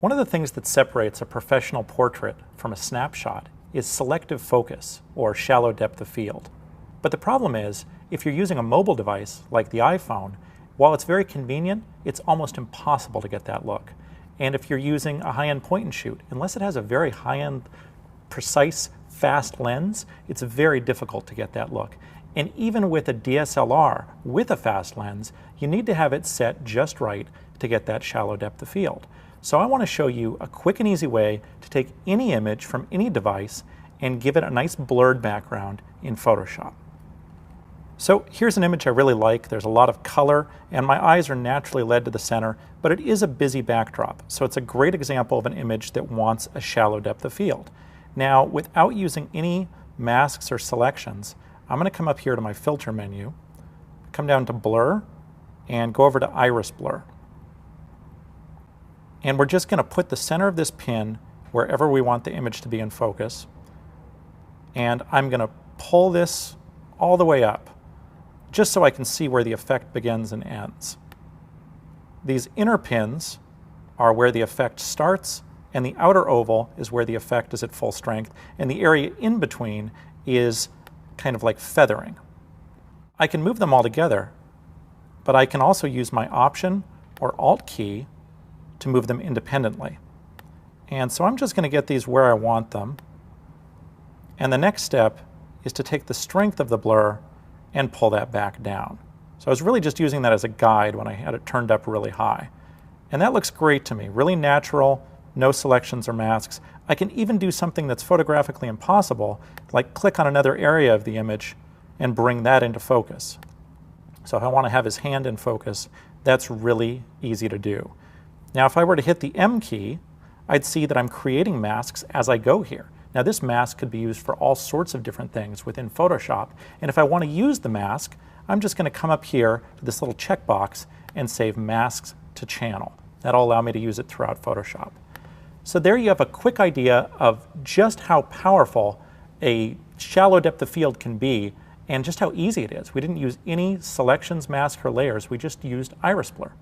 One of the things that separates a professional portrait from a snapshot is selective focus, or shallow depth of field. But the problem is, if you're using a mobile device like the iPhone, while it's very convenient, it's almost impossible to get that look. And if you're using a high-end point-and-shoot, unless it has a very high-end, precise, fast lens, it's very difficult to get that look. And even with a DSLR with a fast lens, you need to have it set just right to get that shallow depth of field. So I want to show you a quick and easy way to take any image from any device and give it a nice blurred background in Photoshop. So here's an image I really like. There's a lot of color and my eyes are naturally led to the center, but it is a busy backdrop. So it's a great example of an image that wants a shallow depth of field. Now, without using any masks or selections, I'm going to come up here to my filter menu, come down to blur, and go over to iris blur. And we're just going to put the center of this pin wherever we want the image to be in focus. And I'm going to pull this all the way up, just so I can see where the effect begins and ends. These inner pins are where the effect starts, and the outer oval is where the effect is at full strength, and the area in between is kind of like feathering. I can move them all together, but I can also use my Option or Alt key to move them independently. And so I'm just going to get these where I want them. And the next step is to take the strength of the blur and pull that back down. So I was really just using that as a guide when I had it turned up really high. And that looks great to me, really natural, no selections or masks. I can even do something that's photographically impossible, like click on another area of the image and bring that into focus. So if I want to have his hand in focus, that's really easy to do. Now if I were to hit the M key, I'd see that I'm creating masks as I go here. Now this mask could be used for all sorts of different things within Photoshop, and if I want to use the mask, I'm just going to come up here to this little checkbox and save Masks to Channel. That'll allow me to use it throughout Photoshop. So there you have a quick idea of just how powerful a shallow depth of field can be and just how easy it is. We didn't use any selections, masks, or layers, we just used iris blur.